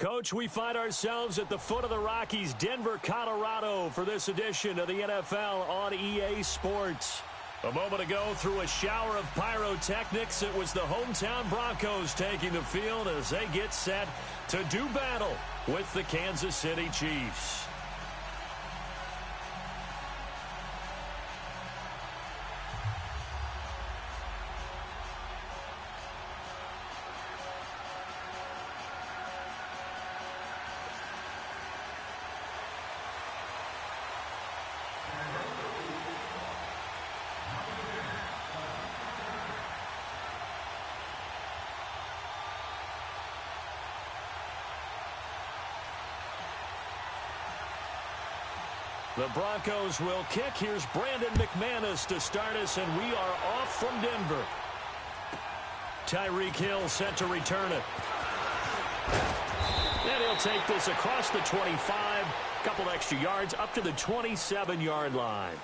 Coach, we find ourselves at the foot of the Rockies, Denver, Colorado, for this edition of the NFL on EA Sports. A moment ago, through a shower of pyrotechnics, it was the hometown Broncos taking the field as they get set to do battle with the Kansas City Chiefs. The Broncos will kick. Here's Brandon McManus to start us, and we are off from Denver. Tyreek Hill set to return it. And he'll take this across the 25, couple extra yards up to the 27-yard line.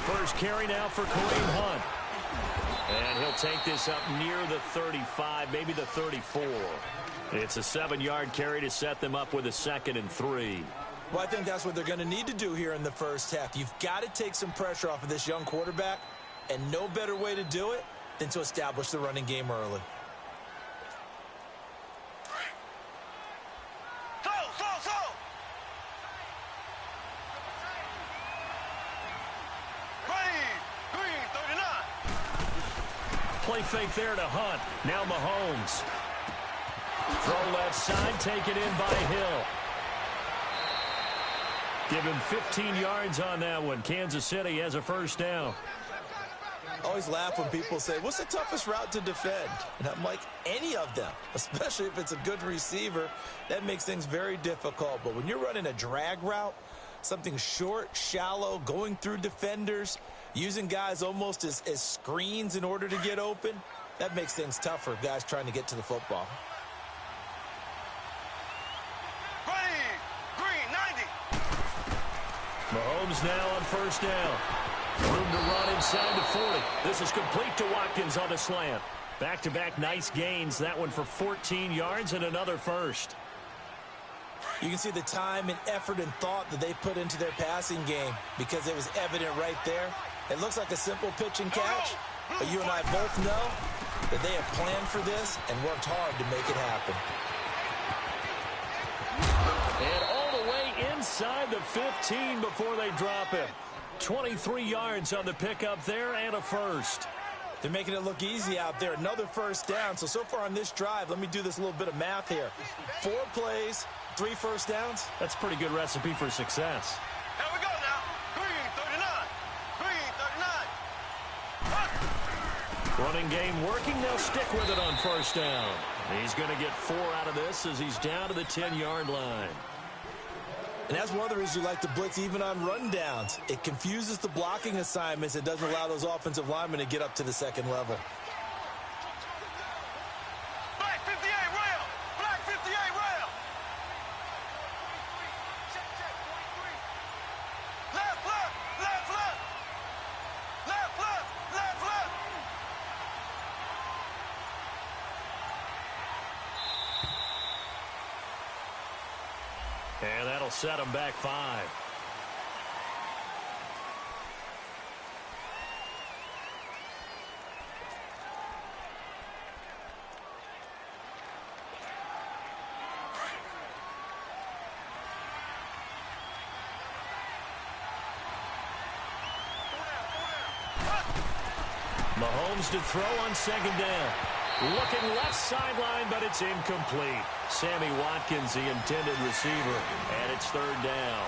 First carry now for Kareem Hunt. And he'll take this up near the 35, maybe the 34. It's a 7-yard carry to set them up with a 2nd and 3. Well, I think that's what they're going to need to do here in the first half. You've got to take some pressure off of this young quarterback, and no better way to do it than to establish the running game early. Play fake there to Hunt. Now Mahomes. Throw left side, taken in by Hill. Give him 15 yards on that one. Kansas City has a first down. I always laugh when people say, what's the toughest route to defend? And I'm like, any of them, especially if it's a good receiver. That makes things very difficult. But when you're running a drag route, something short, shallow, going through defenders, using guys almost as screens in order to get open, that makes things tough for guys trying to get to the football. Green, 90. Mahomes now on first down. Room to run inside the 40. This is complete to Watkins on the slant. Back-to-back nice gains. That one for 14 yards and another first. You can see the time and effort and thought that they put into their passing game because it was evident right there. It looks like a simple pitch and catch, but you and I both know that they have planned for this and worked hard to make it happen. And all the way inside the 15 before they drop it. 23 yards on the pickup there and a first. They're making it look easy out there. Another first down. So far on this drive, let me do this little bit of math here. 4 plays, 3 first downs. That's a pretty good recipe for success. Here we go now. Green, 39. Green, 39. Running game working. They'll stick with it on first down. He's going to get 4 out of this as he's down to the 10-yard line. And that's one of the reasons you like to blitz even on rundowns. It confuses the blocking assignments. It doesn't allow those offensive linemen to get up to the second level. Black 58 rail. Black 58 rail. Left, left, left, left. Left, left, left, left. And that'll set them back 5. Mahomes to throw on second down. Looking left sideline, but it's incomplete. Sammy Watkins, the intended receiver, and it's third down.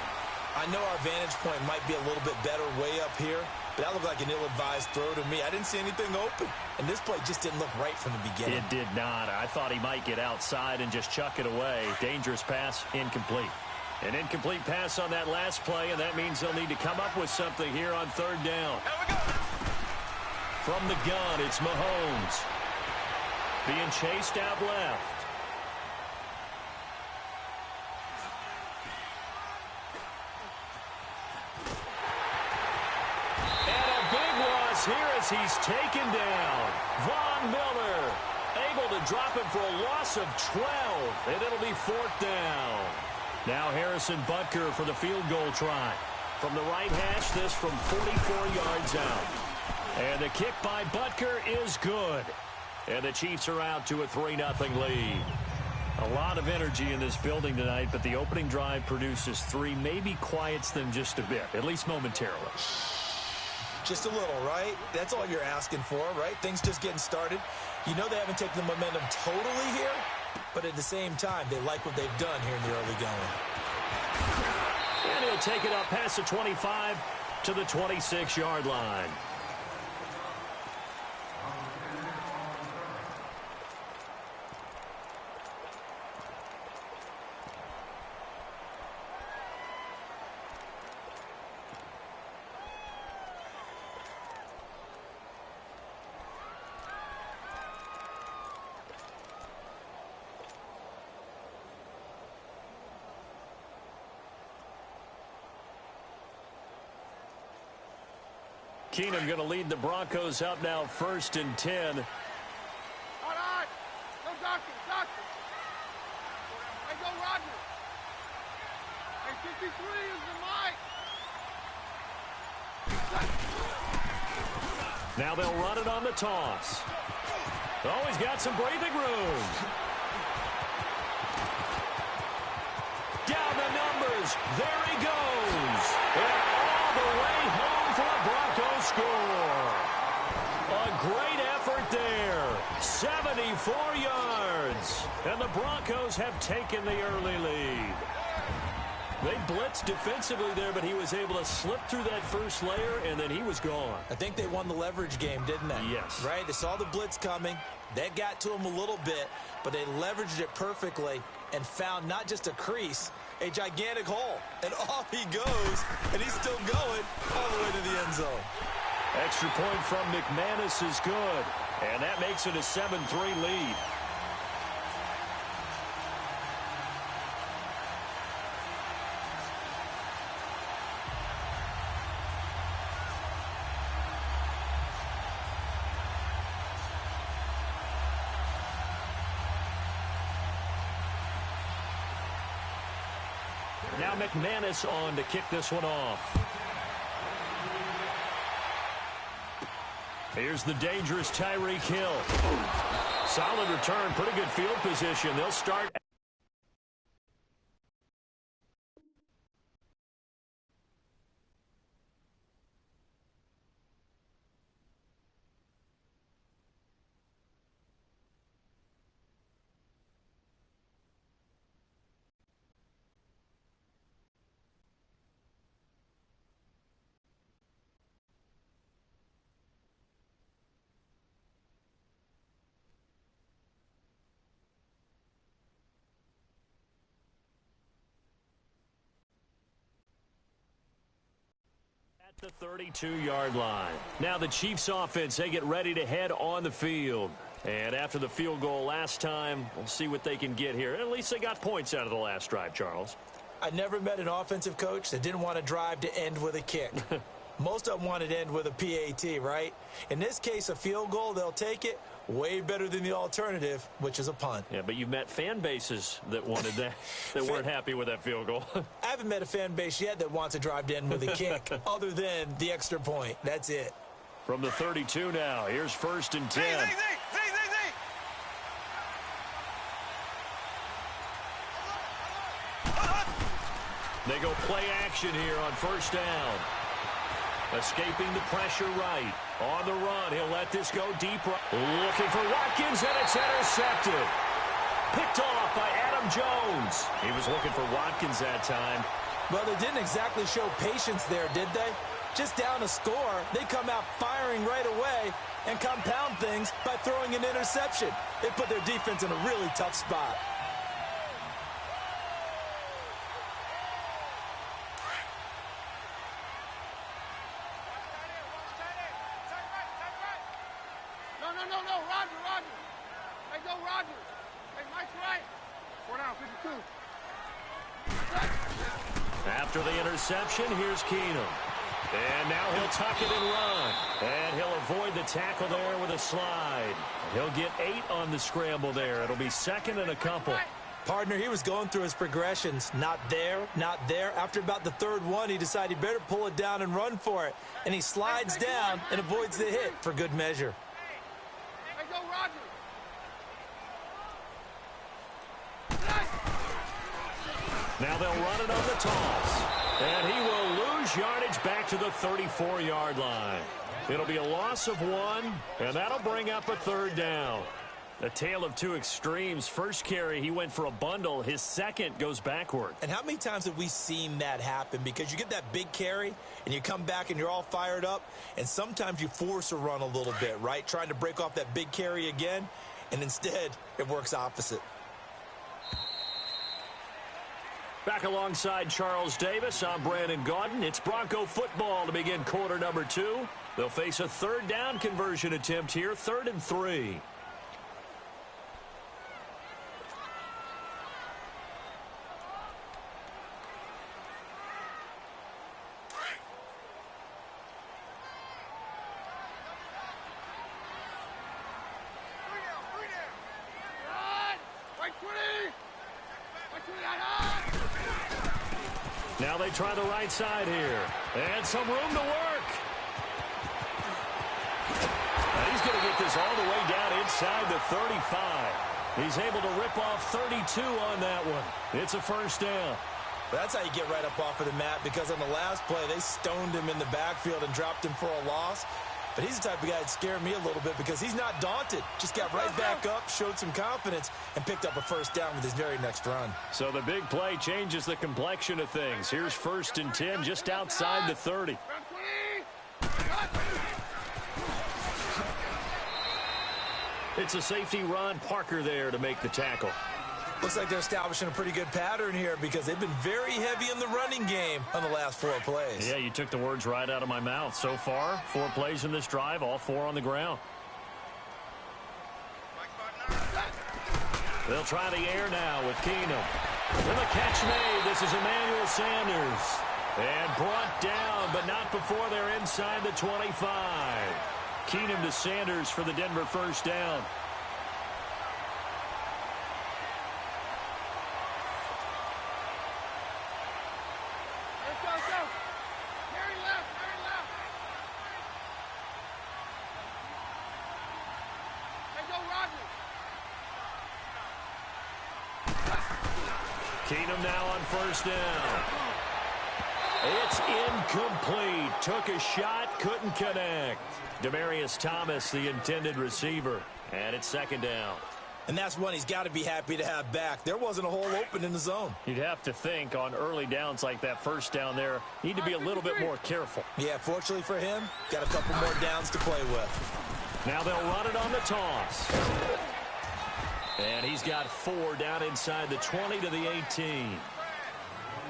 I know our vantage point might be a little bit better way up here, but that looked like an ill-advised throw to me. I didn't see anything open, and this play just didn't look right from the beginning. It did not. I thought he might get outside and just chuck it away. Dangerous pass, incomplete. An incomplete pass on that last play, and that means they'll need to come up with something here on third down. From the gun, it's Mahomes. Being chased out left. And a big loss here as he's taken down. Von Miller able to drop him for a loss of 12, and it'll be fourth down. Now Harrison Butker for the field goal try. From the right hash, this from 44 yards out. And the kick by Butker is good. And the Chiefs are out to a 3-0 lead. A lot of energy in this building tonight, but the opening drive produces 3, maybe quiets them just a bit, at least momentarily. Just a little, right? That's all you're asking for, right? Things just getting started. You know they haven't taken the momentum totally here, but at the same time, they like what they've done here in the early going. And he'll take it up past the 25 to the 26-yard line. Keenum going to lead the Broncos out now 1st and 10. All right. Go doctor, doctor. Hey, go Roger. Hey, 53 is the mic. Now they'll run it on the toss. Oh, he's got some breathing room. Down the numbers. There he goes. And all the way home for a Broncos score. A great effort there. 74 yards. And the Broncos have taken the early lead. They blitzed defensively there, but he was able to slip through that first layer, and then he was gone. I think they won the leverage game, didn't they? Yes. Right? They saw the blitz coming. That got to him a little bit, but they leveraged it perfectly and found not just a crease, a gigantic hole. And off he goes, and he's still going all the way to the end zone. Extra point from McManus is good, and that makes it a 7-3 lead. Now McManus on to kick this one off. Here's the dangerous Tyreek Hill. Solid return, pretty good field position. They'll start. At the 32-yard line. Now the Chiefs offense, they get ready to head on the field. And after the field goal last time, we'll see what they can get here. At least they got points out of the last drive, Charles. I never met an offensive coach that didn't want to drive to end with a kick. Most of them wanted to end with a PAT, right? In this case, a field goal, they'll take it. Way better than the alternative, which is a punt. Yeah, but you've met fan bases that wanted that, that weren't happy with that field goal. I haven't met a fan base yet that wants to drive to end with a kick, other than the extra point. That's it. From the 32 now, here's 1st and 10. They go play action here on 1st down. Escaping the pressure right. On the run, he'll let this go deep. Looking for Watkins, and it's intercepted. Picked off by Adam Jones. He was looking for Watkins that time. Well, they didn't exactly show patience there, did they? Just down a score, they come out firing right away and compound things by throwing an interception. They put their defense in a really tough spot. No. Roger. Hey, go Roger. Hey, Mike's right. 4 down, 52. After the interception, here's Keenum. And now he'll tuck it and run. And he'll avoid the tackle there with a slide. He'll get 8 on the scramble there. It'll be second and a couple. Partner, he was going through his progressions. Not there, not there. After about the third one, he decided he better pull it down and run for it. And he slides down and avoids the hit for good measure. Hey, go Roger. Now they'll run it on the toss. And he will lose yardage back to the 34-yard line. It'll be a loss of 1, and that'll bring up a third down. A tale of two extremes. First carry, he went for a bundle. His second goes backward. And how many times have we seen that happen? Because you get that big carry, and you come back, and you're all fired up, and sometimes you force a run a little bit, right? Trying to break off that big carry again, and instead, it works opposite. Back alongside Charles Davis, I'm Brandon Gaudin. It's Bronco football to begin quarter number 2. They'll face a third down conversion attempt here, 3rd and 3. Now they try the right side here. And some room to work. Now he's going to get this all the way down inside the 35. He's able to rip off 32 on that one. It's a first down. That's how you get right up off of the mat, because on the last play, they stoned him in the backfield and dropped him for a loss. But he's the type of guy that scared me a little bit because he's not daunted. Just got right back up, showed some confidence, and picked up a first down with his very next run. So the big play changes the complexion of things. Here's 1st and 10 just outside the 30. It's a safety, Ron Parker, there to make the tackle. Looks like they're establishing a pretty good pattern here because they've been very heavy in the running game on the last 4 plays. Yeah, you took the words right out of my mouth. So far, 4 plays in this drive, all 4 on the ground. They'll try the air now with Keenum. And the catch made. This is Emmanuel Sanders. And brought down, but not before they're inside the 25. Keenum to Sanders for the Denver first down. Keenum now on first down. It's incomplete. Took a shot, couldn't connect. Demaryius Thomas, the intended receiver. And it's second down. And that's one he's got to be happy to have back. There wasn't a hole open in the zone. You'd have to think on early downs like that first down there, need to be a little bit more careful. Yeah, fortunately for him, got a couple more downs to play with. Now they'll run it on the toss. And he's got 4 down inside the 20 to the 18.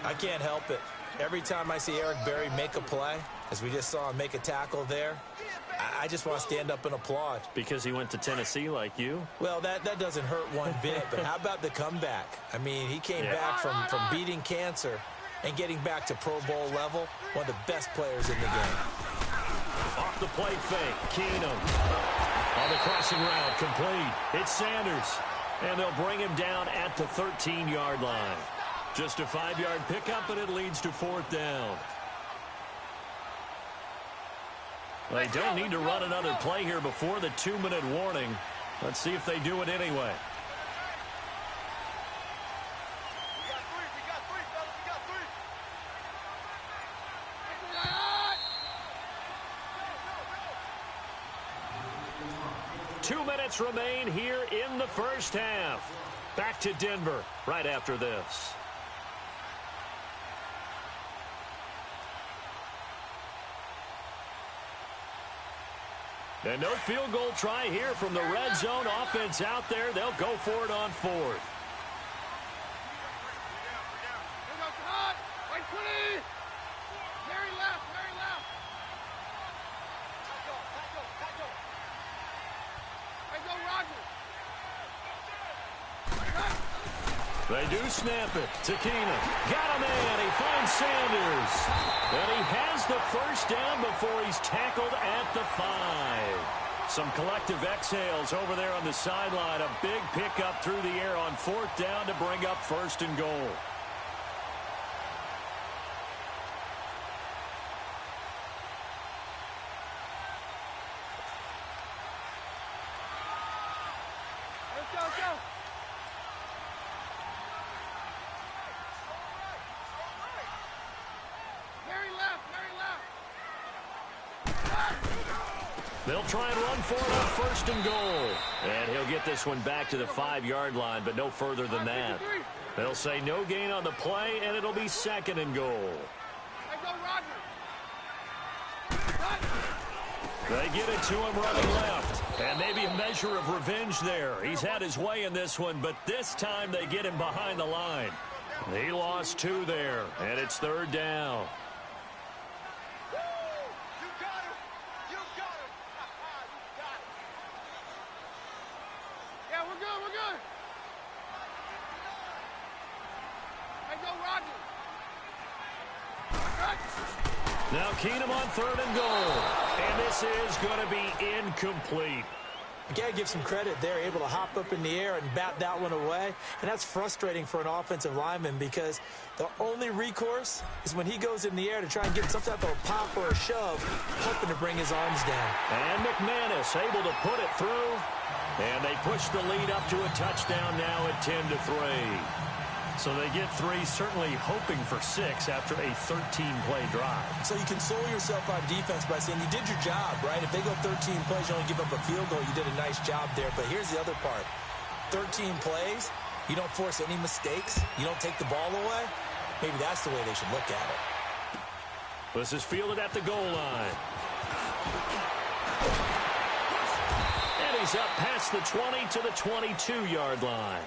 I can't help it. Every time I see Eric Berry make a play, as we just saw him make a tackle there, I just want to stand up and applaud. Because he went to Tennessee like you? Well, that doesn't hurt one bit, but how about the comeback? I mean, he came back from beating cancer and getting back to Pro Bowl level, one of the best players in the game. Off the play fake, Keenum. On the crossing route, complete. It's Sanders. And they'll bring him down at the 13-yard line. Just a 5-yard pickup, and it leads to 4th down. They don't need to run another play here before the 2-minute warning. Let's see if they do it anyway. We got three, fellas. We got 3. 2 minutes remain here in the first half. Back to Denver right after this. And no field goal try here from the red zone offense out there. They'll go for it on 4th. They do snap it to Keenan. Got a man. He finds Sanders. And he has the first down before he's tackled at the 5. Some collective exhales over there on the sideline. A big pickup through the air on 4th down to bring up 1st and goal. They'll try and run for it on 1st and goal. And he'll get this one back to the 5-yard line, but no further than that. They'll say no gain on the play, and it'll be 2nd and goal. They get it to him running left. And maybe a measure of revenge there. He's had his way in this one, but this time they get him behind the line. He lost 2 there, and it's 3rd down. Now Keenum on 3rd and goal. And this is going to be incomplete. You got to give some credit. They're able to hop up in the air and bat that one away. And that's frustrating for an offensive lineman because the only recourse is when he goes in the air to try and get some type of a pop or a shove, hoping to bring his arms down. And McManus able to put it through. And they push the lead up to a touchdown now at 10-3. So they get 3, certainly hoping for 6 after a 13-play drive. So you console yourself on defense by saying you did your job, right? If they go 13 plays, you only give up a field goal, you did a nice job there. But here's the other part. 13 plays, you don't force any mistakes, you don't take the ball away. Maybe that's the way they should look at it. This is fielded at the goal line. And he's up past the 20 to the 22-yard line.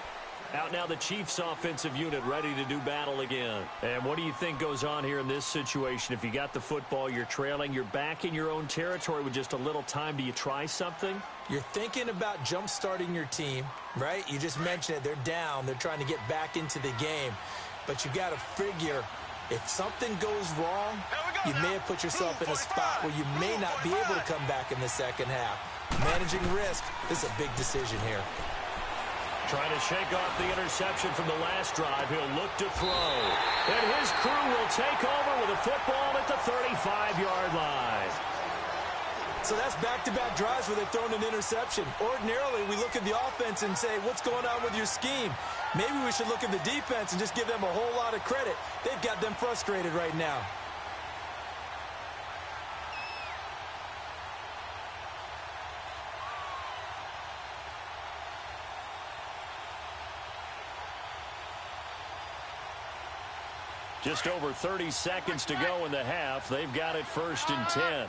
Out now the Chiefs offensive unit ready to do battle again. And what do you think goes on here in this situation? If you got the football, you're trailing, you're back in your own territory with just a little time. Do you try something? You're thinking about jump-starting your team, right? You just mentioned it. They're down. They're trying to get back into the game. But you got to figure if something goes wrong, you may have put yourself in a spot where you may not be able to come back in the second half. Managing risk, this is a big decision here. Trying to shake off the interception from the last drive. He'll look to throw. And his crew will take over with a football at the 35-yard line. So that's back-to-back drives where they've thrown an interception. Ordinarily, we look at the offense and say, what's going on with your scheme? Maybe we should look at the defense and just give them a whole lot of credit. They've got them frustrated right now. Just over 30 seconds to go in the half. They've got it 1st and 10.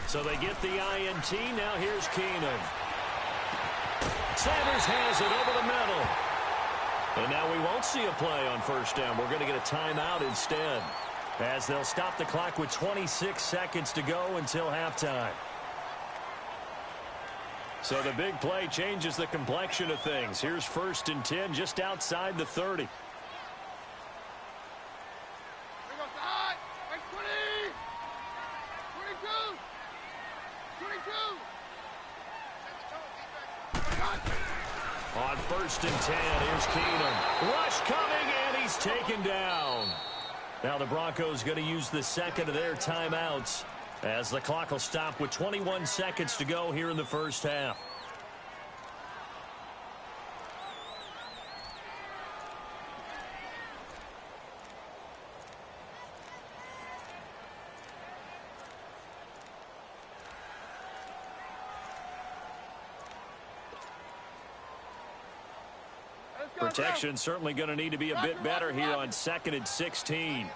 So they get the INT. Now here's Keenan. Sanders has it over the middle. And now we won't see a play on 1st down. We're going to get a timeout instead, as they'll stop the clock with 26 seconds to go until halftime. So the big play changes the complexion of things. Here's 1st and 10 just outside the 30. On 1st and 10, here's Keenum. Rush coming, and he's taken down. Now the Broncos going to use the second of their timeouts, as the clock will stop with 21 seconds to go here in the first half. Protection certainly going to need to be a bit better here on 2nd and 16.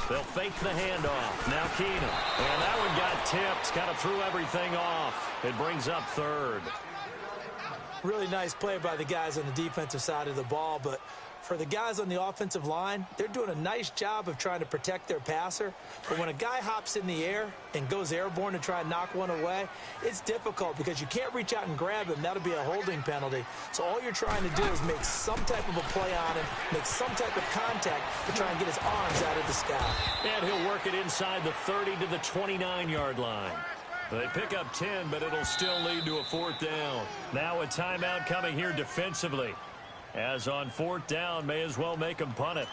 They'll fake the handoff. Now Keenum. And that one got tipped. Kind of threw everything off. It brings up 3rd. Really nice play by the guys on the defensive side of the ball, but for the guys on the offensive line, they're doing a nice job of trying to protect their passer. But when a guy hops in the air and goes airborne to try and knock one away, it's difficult because you can't reach out and grab him. That'll be a holding penalty. So all you're trying to do is make some type of a play on him, make some type of contact to try and get his arms out of the sky. And he'll work it inside the 30 to the 29-yard line. They pick up 10, but it'll still lead to a 4th down. Now a timeout coming here defensively. As on 4th down, may as well make them punt it.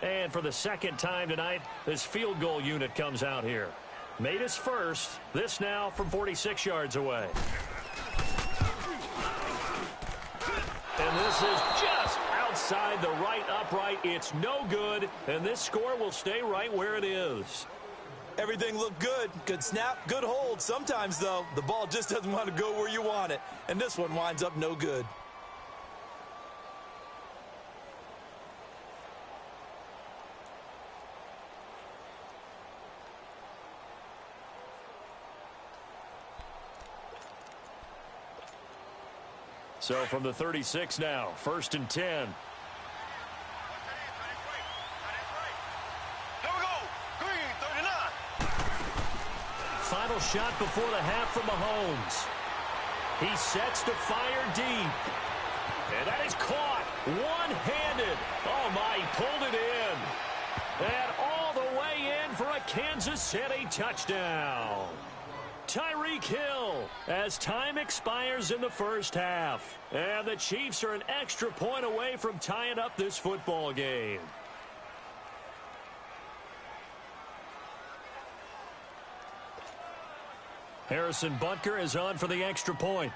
And for the second time tonight, this field goal unit comes out here. Made his first. This now from 46 yards away. And this is just outside the right upright. It's no good, and this score will stay right where it is. Everything looked good. Good snap, good hold. Sometimes, though, the ball just doesn't want to go where you want it. And this one winds up no good. So from the 36 now, 1st and 10. Final shot before the half from Mahomes. He sets to fire deep. And that is caught one-handed. Oh, my, he pulled it in. And all the way in for a Kansas City touchdown. Tyreek Hill as time expires in the first half. And the Chiefs are an extra point away from tying up this football game. Harrison Butker is on for the extra point.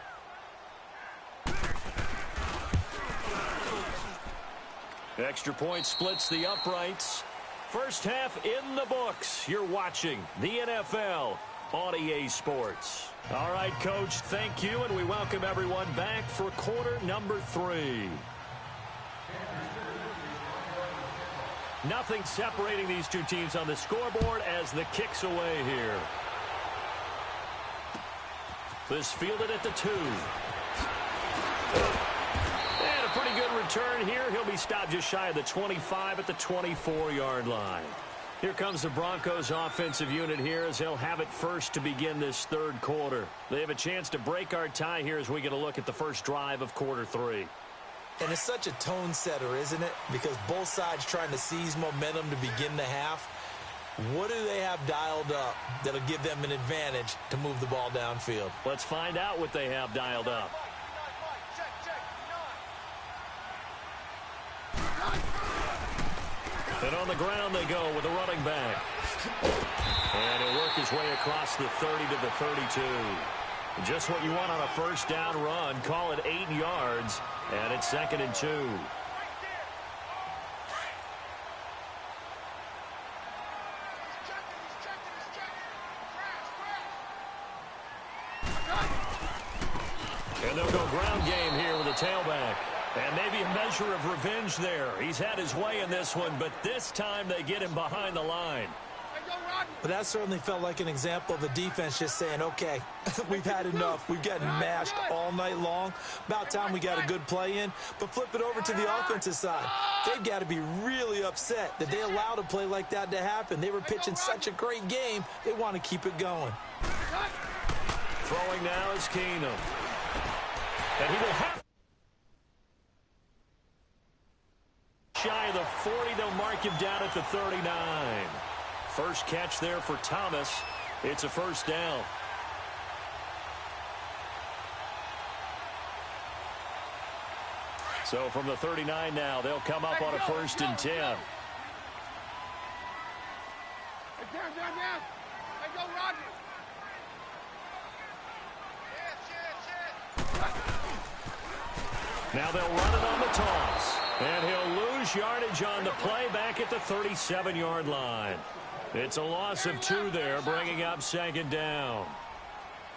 Extra point splits the uprights. First half in the books. You're watching the NFL on EA Sports. All right, Coach, thank you, and we welcome everyone back for quarter number 3. Nothing separating these two teams on the scoreboard as the kick's away here. This fielded at the 2. And a pretty good return here. He'll be stopped just shy of the 25 at the 24-yard line. Here comes the Broncos offensive unit here as they'll have it first to begin this third quarter. They have a chance to break our tie here as we get a look at the first drive of quarter 3. And it's such a tone setter, isn't it? Because both sides trying to seize momentum to begin the half. What do they have dialed up that'll give them an advantage to move the ball downfield? Let's find out what they have dialed up. And on the ground they go with a running back. And he'll work his way across the 30 to the 32. Just what you want on a first down run. Call it 8 yards. And it's 2nd and 2. And they'll go ground game here with a tailback. And maybe a measure of revenge there. He's had his way in this one, but this time they get him behind the line. But that certainly felt like an example of the defense just saying, okay, we've had enough. We've gotten mashed all night long. About time we got a good play in. But flip it over to the offensive side. They've got to be really upset that they allowed a play like that to happen. They were pitching such a great game, they want to keep it going. Throwing now is Keenum. And he will have shy of the 40. They'll mark him down at the 39. First catch there for Thomas. It's a first down. So from the 39 now, they'll come up on a 1st and 10. Now they'll run it on the toss. And he'll lose yardage on the play back at the 37-yard line. It's a loss of 2 there, bringing up 2nd down.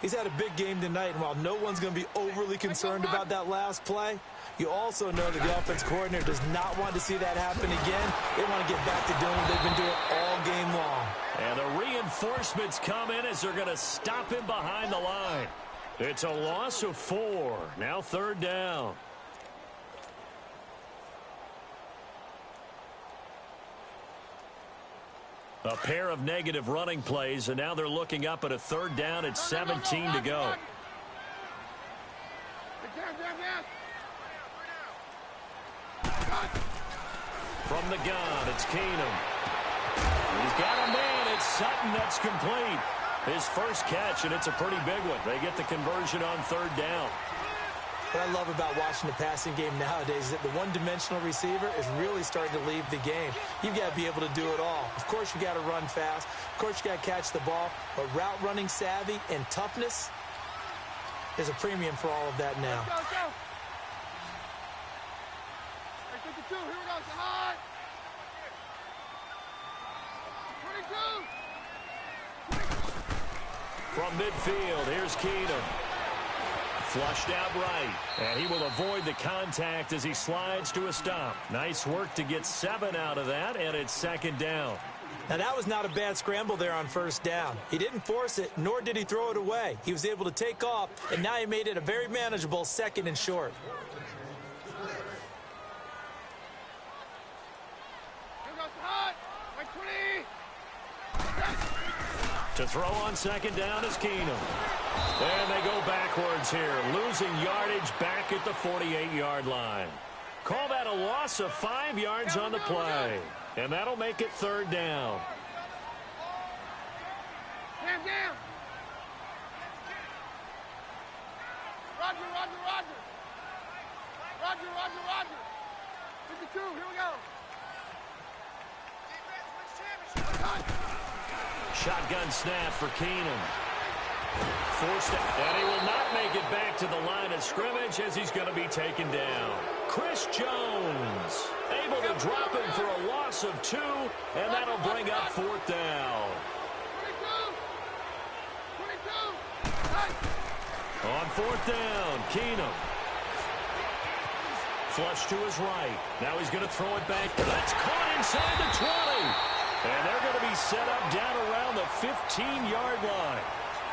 He's had a big game tonight, and while no one's going to be overly concerned about that last play, you also know that the offense coordinator does not want to see that happen again. They want to get back to doing what they've been doing all game long. And the reinforcements come in as they're going to stop him behind the line. It's a loss of 4. Now 3rd down. A pair of negative running plays, and now they're looking up at a 3rd down at 17 to go. From the gun, it's Keenum. He's got a man. It's Sutton that's complete. His first catch, and it's a pretty big one. They get the conversion on 3rd down. What I love about watching the passing game nowadays is that the one-dimensional receiver is really starting to leave the game. You've got to be able to do it all. Of course, you got to run fast. Of course, you got to catch the ball. But route running savvy and toughness, there's a premium for all of that now. Let's go. Hey, 52, here we go, it's high. 22. From midfield, here's Keenum. Flushed out right, and he will avoid the contact as he slides to a stop. Nice work to get 7 out of that, and it's 2nd down. Now, that was not a bad scramble there on 1st down. He didn't force it, nor did he throw it away. He was able to take off, and now he made it a very manageable 2nd and short. Here goes high. Like 20. To throw on 2nd down is Keenum. And they go backwards here, losing yardage back at the 48-yard line. Call that a loss of 5 yards on the play. And that'll make it 3rd down. Hands down. Roger. Roger. 52, here we go. Shotgun snap for Keenum. Forced it, and he will not make it back to the line of scrimmage as he's going to be taken down. Chris Jones able to drop him for a loss of 2, and that'll bring up 4th down. 22. On 4th down, Keenum. Flush to his right. Now he's going to throw it back. That's caught inside the 20. And they're going to be set up down around the 15-yard line.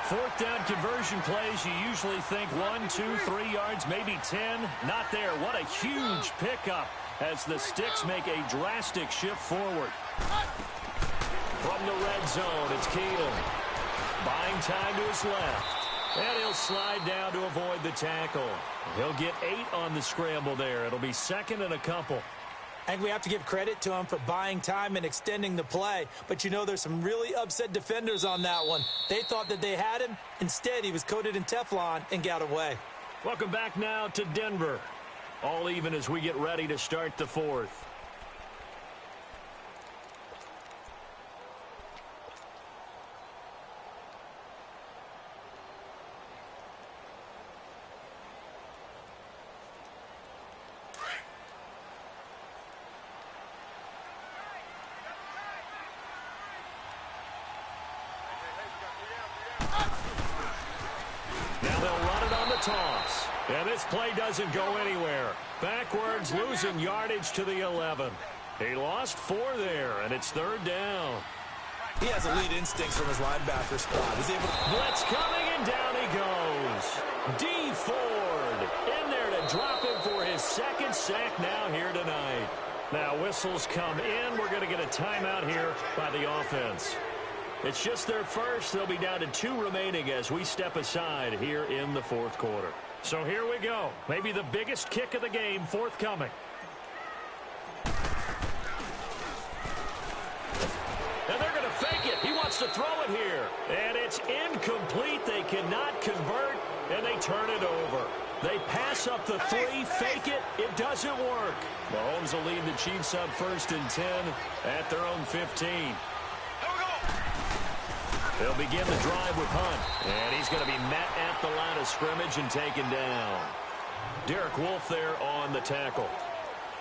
4th down conversion plays, you usually think 1, 2, 3 yards, maybe 10. Not there. What a huge pickup as the Sticks make a drastic shift forward. From the red zone, it's Keenum. Buying time to his left. And he'll slide down to avoid the tackle. He'll get 8 on the scramble there. It'll be 2nd and a couple. I think we have to give credit to him for buying time and extending the play. But, you know, there's some really upset defenders on that one. They thought that they had him. Instead, he was coated in Teflon and got away. Welcome back now to Denver. All even as we get ready to start the 4th. Toss. And this play doesn't go anywhere. Backwards, losing yardage to the 11. He lost 4 there, and it's 3rd down. He has elite instincts from his linebacker spot. He's able to... Blitz coming, and down he goes. D. Ford in there to drop him for his 2nd sack now here tonight. Now whistles come in. We're going to get a timeout here by the offense. It's just their first. They'll be down to 2 remaining as we step aside here in the 4th quarter. So here we go. Maybe the biggest kick of the game forthcoming. And they're going to fake it. He wants to throw it here. And it's incomplete. They cannot convert, and they turn it over. They pass up the 3, fake it. It doesn't work. Mahomes will lead the Chiefs up 1st and 10 at their own 15. They'll begin the drive with Hunt, and he's going to be met at the line of scrimmage and taken down. Derek Wolfe there on the tackle.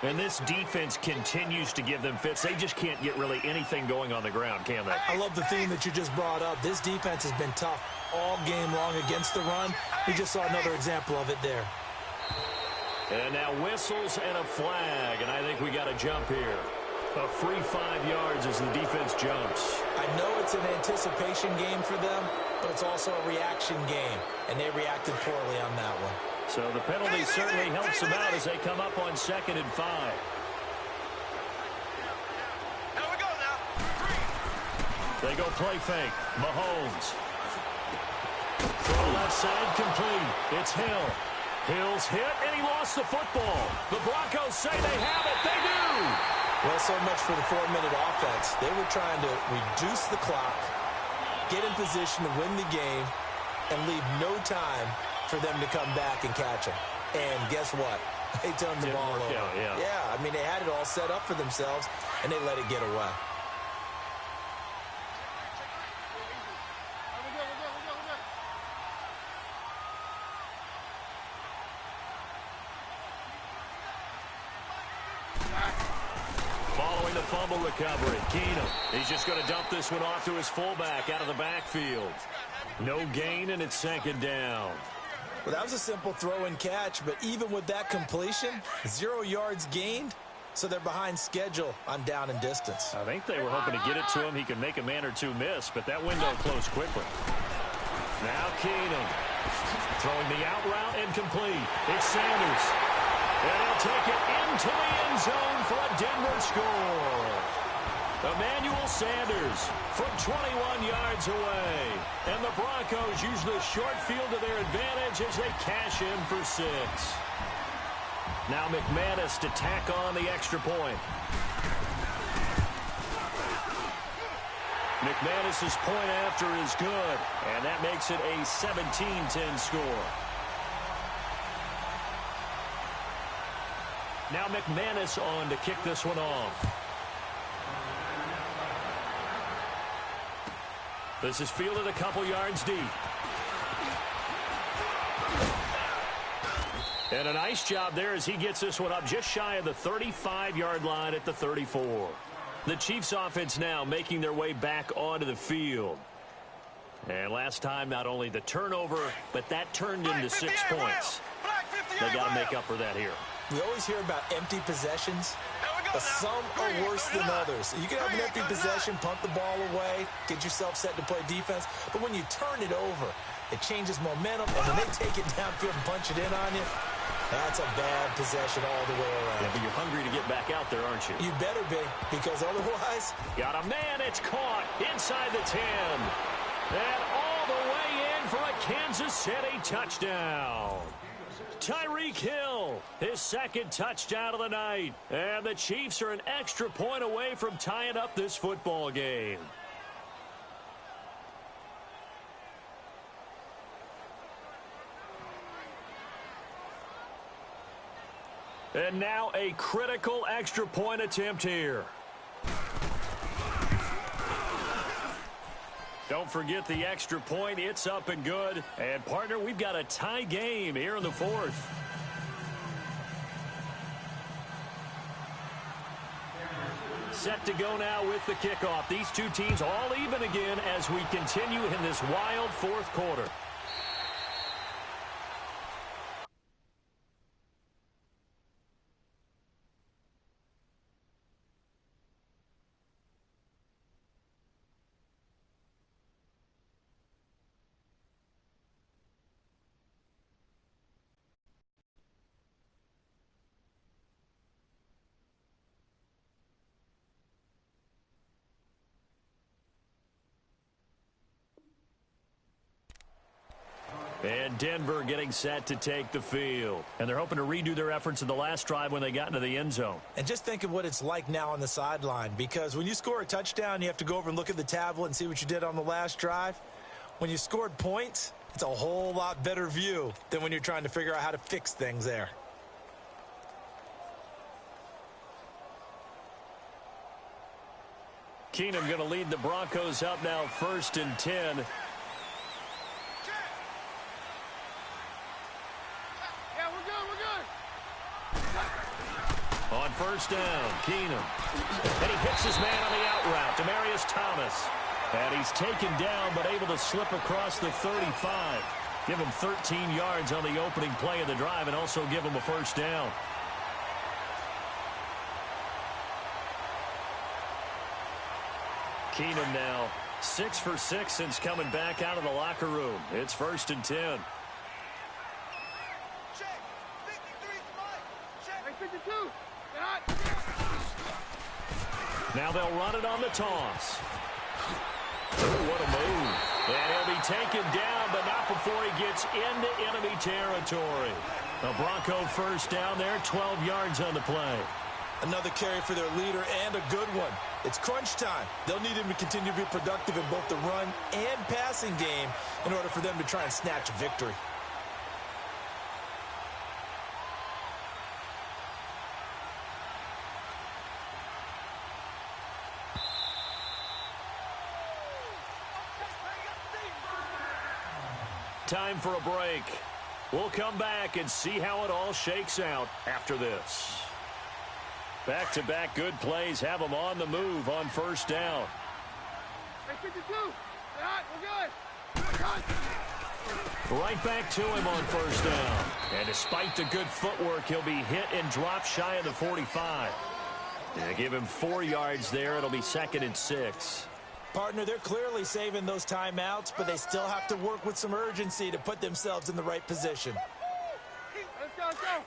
And this defense continues to give them fits. They just can't get really anything going on the ground, can they? I love the theme that you just brought up. This defense has been tough all game long against the run. We just saw another example of it there. And now whistles and a flag, and I think we got a jump here. A free 5 yards as the defense jumps. I know it's an anticipation game for them, but it's also a reaction game, and they reacted poorly on that one. So the penalty certainly helps them out as they come up on 2nd and 5. Here we go now. They go play fake. Mahomes. Throw left side complete. It's Hill. Hill's hit, and he lost the football. The Broncos say they have it. They do. Well, so much for the 4-minute offense. They were trying to reduce the clock, get in position to win the game, and leave no time for them to come back and catch them. And guess what? They turned the ball over. Yeah, I mean, they had it all set up for themselves, and they let it get away. Following the fumble recovery, Keenum. He's just going to dump this one off to his fullback out of the backfield. No gain, and it's 2nd down. Well, that was a simple throw and catch, but even with that completion, 0 yards gained, so they're behind schedule on down and distance. I think they were hoping to get it to him. He could make a man or two miss, but that window closed quickly. Now Keenum throwing the out route and complete. It's Sanders. And he'll take it into the end zone for a Denver score. Emmanuel Sanders from 21 yards away. And the Broncos use the short field to their advantage as they cash in for 6. Now McManus to tack on the extra point. McManus's point after is good, and that makes it a 17-10 score. Now McManus on to kick this one off. This is fielded a couple yards deep. And a nice job there as he gets this one up just shy of the 35-yard line at the 34. The Chiefs offense now making their way back onto the field. And last time, not only the turnover, but that turned into 6 points. They got to make up for that here. We always hear about empty possessions, but some are worse than others. You can have an empty possession, punt the ball away, get yourself set to play defense, but when you turn it over, it changes momentum, and when they take it downfield and punch it in on you, that's a bad possession all the way around. Yeah, but you're hungry to get back out there, aren't you? You better be, because otherwise... Got a man, it's caught inside the 10. And all the way in for a Kansas City touchdown. Tyreek Hill, his 2nd touchdown of the night. And the Chiefs are an extra point away from tying up this football game. And now a critical extra point attempt here. Don't forget the extra point. It's up and good. And, partner, we've got a tie game here in the 4th. Set to go now with the kickoff. These two teams all even again as we continue in this wild 4th quarter. And Denver getting set to take the field. And they're hoping to redo their efforts in the last drive when they got into the end zone. And just think of what it's like now on the sideline, because when you score a touchdown, you have to go over and look at the tablet and see what you did on the last drive. When you scored points, it's a whole lot better view than when you're trying to figure out how to fix things there. Keenum going to lead the Broncos up now 1st and 10. On 1st down, Keenum. And he hits his man on the out route, Demaryius Thomas. And he's taken down but able to slip across the 35. Give him 13 yards on the opening play of the drive and also give him a 1st down. Keenum now 6 for 6 since coming back out of the locker room. It's 1st and 10. Check. 53 Mike. Check. 52. Now they'll run it on the toss. Ooh, what a move. And he'll be taken down, but not before he gets into enemy territory. A Bronco first down there, 12 yards on the play. Another carry for their leader and a good one. It's crunch time. They'll need him to continue to be productive in both the run and passing game in order for them to try and snatch a victory. Time for a break. We'll come back and see how it all shakes out after this. Back-to-back good plays have them on the move on first down. 52. We're good. Right back to him on first down. And despite the good footwork, he'll be hit and dropped shy of the 45. They give him 4 yards there. It'll be 2nd and 6. Partner, they're clearly saving those timeouts, but they still have to work with some urgency to put themselves in the right position. Let's go, let's go.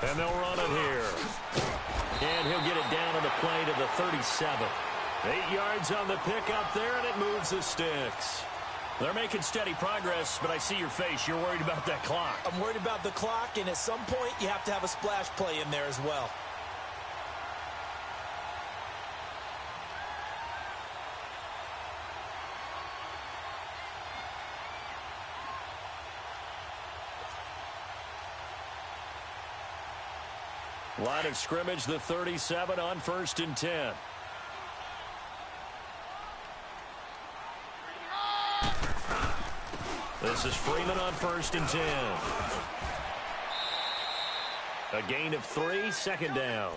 And they'll run it here. And he'll get it down on the play to the 37. 8 yards on the pickup there, and it moves the sticks. They're making steady progress, but I see your face. You're worried about that clock. I'm worried about the clock, and at some point, you have to have a splash play in there as well. Line of scrimmage, the 37 on 1st and 10. This is Freeman on 1st and 10. A gain of 3, 2nd down.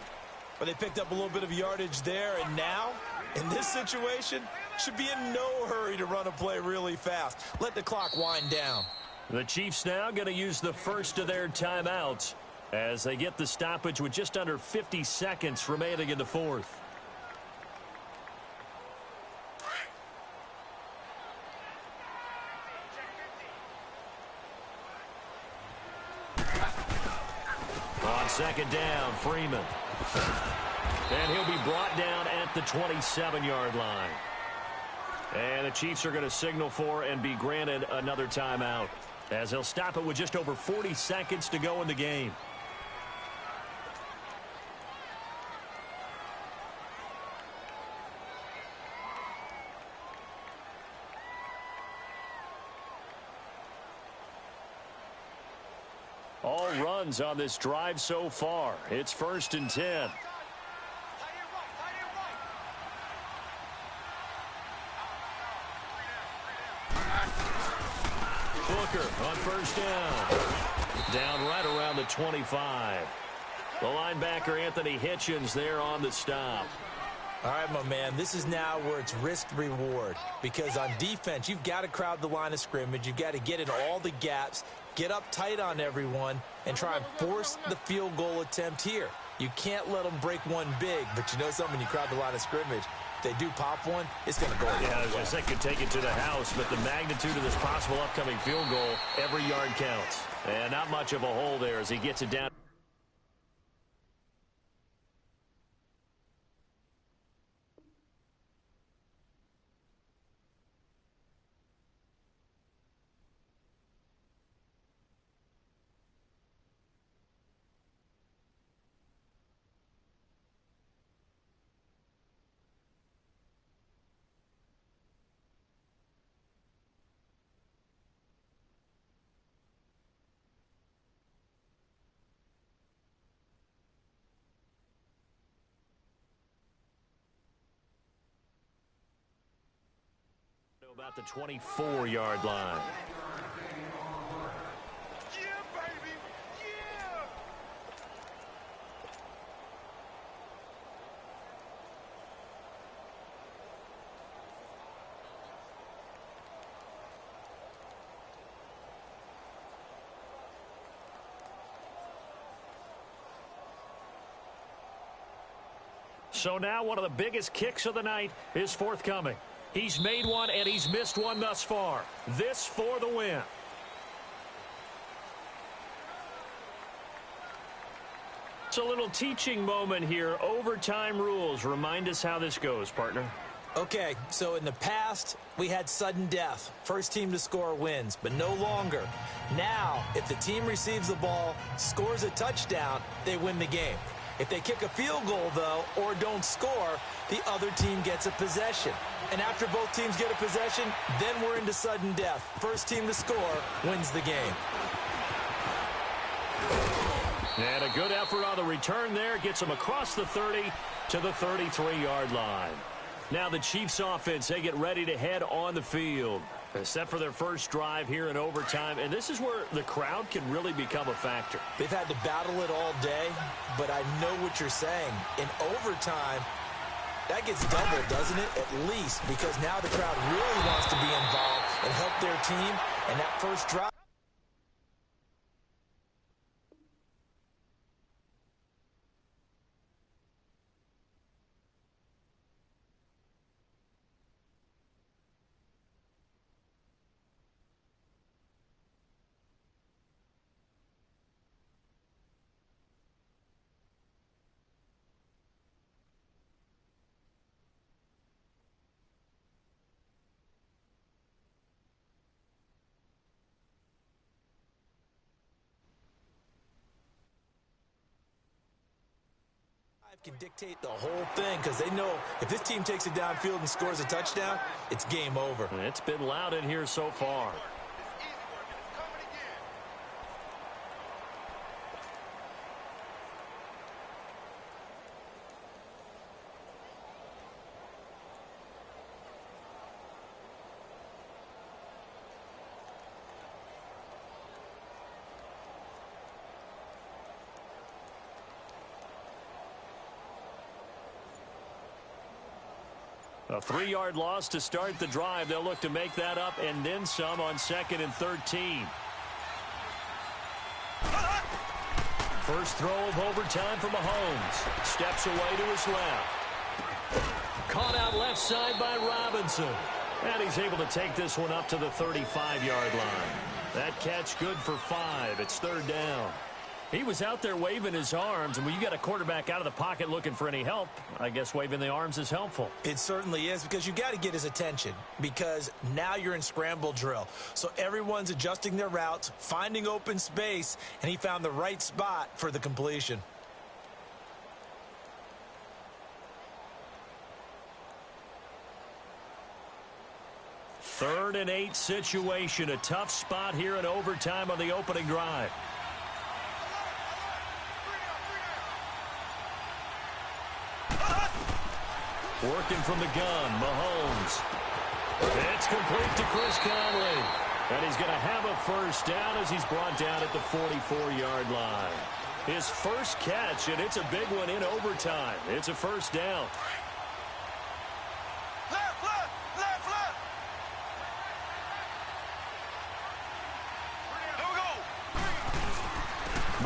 But they picked up a little bit of yardage there, and now, in this situation, should be in no hurry to run a play really fast. Let the clock wind down. The Chiefs now going to use the first of their timeouts as they get the stoppage with just under 50 seconds remaining in the 4th. On 2nd down, Freeman. And he'll be brought down at the 27-yard line. And the Chiefs are going to signal for and be granted another timeout, as they'll stop it with just over 40 seconds to go in the game. All runs on this drive so far. It's 1st and 10. Booker on 1st down. Down right around the 25. The linebacker Anthony Hitchens there on the stop. All right, my man, this is now where it's risk-reward, because on defense, you've got to crowd the line of scrimmage. You've got to get in all the gaps, get up tight on everyone, and try and force the field goal attempt here. You can't let them break one big, but you know something, you crowd the line of scrimmage. If they do pop one, it's going to go. Yeah, I was going to say could take it to the house, but the magnitude of this possible upcoming field goal, every yard counts. And not much of a hole there as he gets it down. About the 24-yard line. Yeah, baby. Yeah. So now one of the biggest kicks of the night is forthcoming. He's made one and he's missed one thus far. This for the win. It's a little teaching moment here. Overtime rules. Remind us how this goes, partner. Okay, so in the past, we had sudden death. First team to score wins, but no longer. Now, if the team receives the ball, scores a touchdown, they win the game. If they kick a field goal, though, or don't score, the other team gets a possession. And after both teams get a possession, then we're into sudden death. First team to score wins the game. And a good effort on the return there. Gets them across the 30 to the 33-yard line. Now the Chiefs offense, they get ready to head on the field. Set for their first drive here in overtime. And this is where the crowd can really become a factor. They've had to battle it all day, but I know what you're saying. In overtime, that gets doubled, doesn't it? At least, because now the crowd really wants to be involved and help their team. And that first drive. Can dictate the whole thing because they know if this team takes it downfield and scores a touchdown, it's game over. It's been loud in here so far. A 3-yard loss to start the drive. They'll look to make that up and then some on 2nd and 13. First throw of overtime for Mahomes. Steps away to his left. Caught out left side by Robinson. And he's able to take this one up to the 35-yard line. That catch good for 5. It's 3rd down. He was out there waving his arms, and when you got a quarterback out of the pocket looking for any help, I guess waving the arms is helpful. It certainly is, because you got to get his attention, because now you're in scramble drill. So everyone's adjusting their routes, finding open space, and he found the right spot for the completion. Third and 8 situation, a tough spot here in overtime on the opening drive. Working from the gun, Mahomes. It's complete to Chris Conley. And he's going to have a first down as he's brought down at the 44-yard line. His first catch, and it's a big one in overtime. It's a first down. Left, left, left, left. Here we go.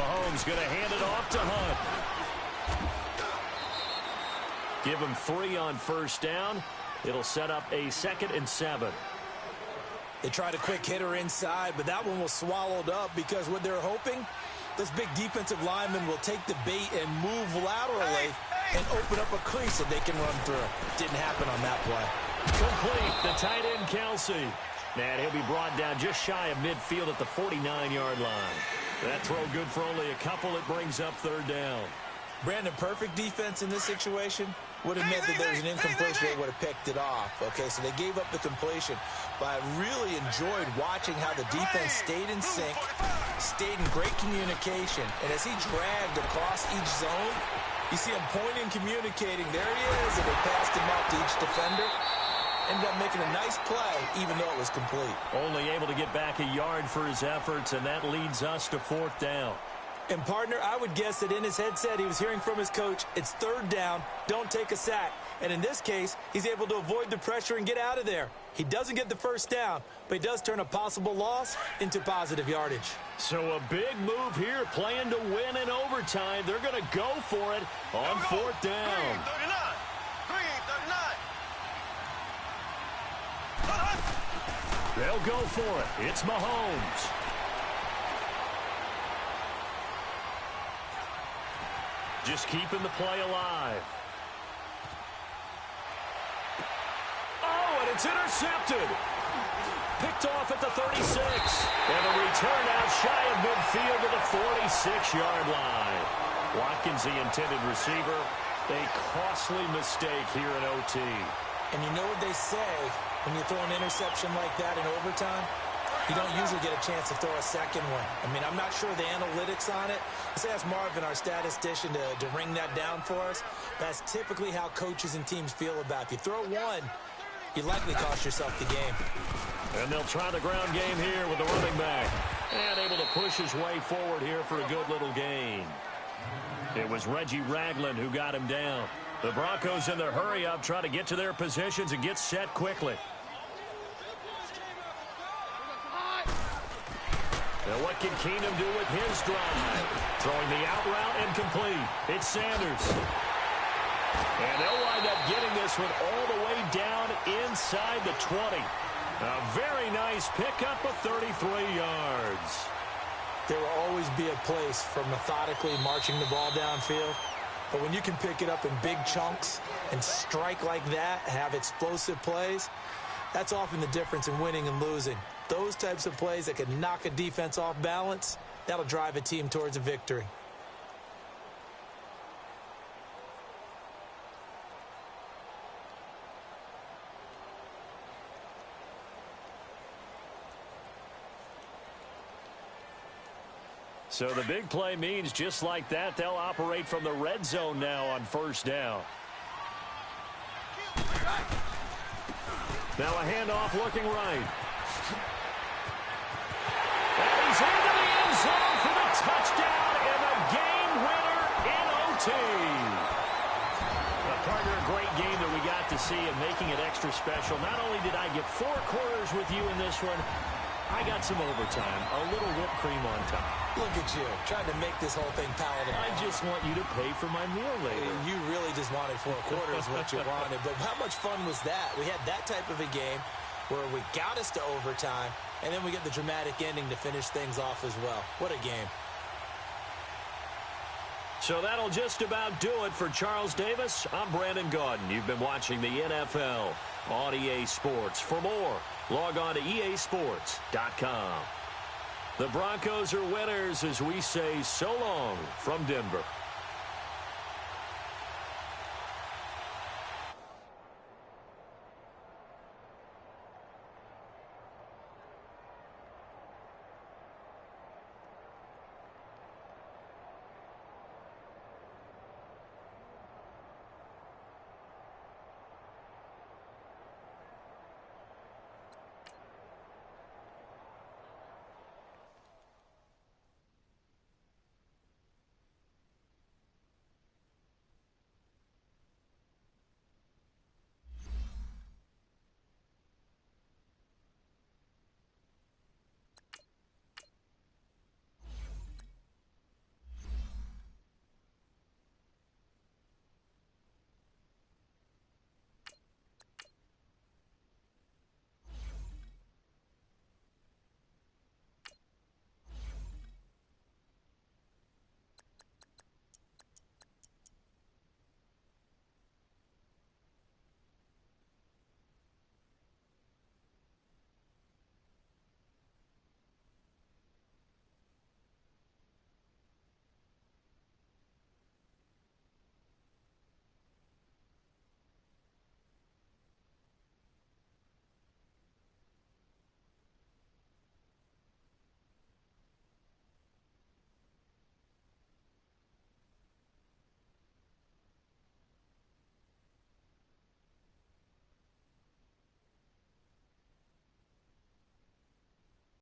Mahomes going to hand it off to Hunt. Give him 3 on first down. It'll set up a 2nd and 7. They tried a quick hitter inside, but that one was swallowed up because what they're hoping, this big defensive lineman will take the bait and move laterally and open up a crease that they can run through. Didn't happen on that play. Complete, the tight end, Kelsey. And he'll be brought down just shy of midfield at the 49-yard line. That throw good for only a couple. It brings up 3rd down. Brandon, perfect defense in this situation would have meant that there was an incompletion. They would have picked it off. Okay, so they gave up the completion. But I really enjoyed watching how the defense stayed in sync, stayed in great communication. And as he dragged across each zone, you see him pointing, communicating. There he is, and they passed him up to each defender. Ended up making a nice play, even though it was complete. Only able to get back a yard for his efforts, and that leads us to 4th down. And, partner, I would guess that in his headset he was hearing from his coach, it's 3rd down, don't take a sack. And in this case, he's able to avoid the pressure and get out of there. He doesn't get the first down, but he does turn a possible loss into positive yardage. So a big move here, playing to win in overtime. They're going to go for it on 4th down. 39. They'll go for it. It's Mahomes. Just keeping the play alive. Oh, and it's intercepted. Picked off at the 36. And a return out shy of midfield to the 46-yard line. Watkins, the intended receiver. A costly mistake here in OT. And you know what they say when you throw an interception like that in overtime? You don't usually get a chance to throw a second one. I mean, I'm not sure the analytics on it. Let's ask Marvin, our statistician, to ring that down for us. That's typically how coaches and teams feel about it. If you throw one, you likely cost yourself the game. And they'll try the ground game here with the running back. And able to push his way forward here for a good little gain. It was Reggie Ragland who got him down. The Broncos in their hurry-up try to get to their positions and get set quickly. Now what can Keenum do with his drive? Throwing the out route incomplete. It's Sanders. And they'll wind up getting this one all the way down inside the 20. A very nice pickup of 33 yards. There will always be a place for methodically marching the ball downfield. But when you can pick it up in big chunks and strike like that, have explosive plays, that's often the difference in winning and losing. Those types of plays that can knock a defense off balance, that'll drive a team towards a victory. So the big play means just like that, they'll operate from the red zone now on first down. Now a handoff looking right. And he's into the end zone for the touchdown and the game winner in OT. Partner, a great game that we got to see and making it extra special. Not only did I get 4 quarters with you in this one, I got some overtime, a little whipped cream on top. Look at you, trying to make this whole thing palatable. I just want you to pay for my meal later. You really just wanted 4 quarters what you wanted. But how much fun was that? We had that type of a game where we got us to overtime, and then we get the dramatic ending to finish things off as well. What a game. So that'll just about do it for Charles Davis. I'm Brandon Gaudin. You've been watching the NFL on EA Sports. For more, log on to easports.com. The Broncos are winners as we say so long from Denver.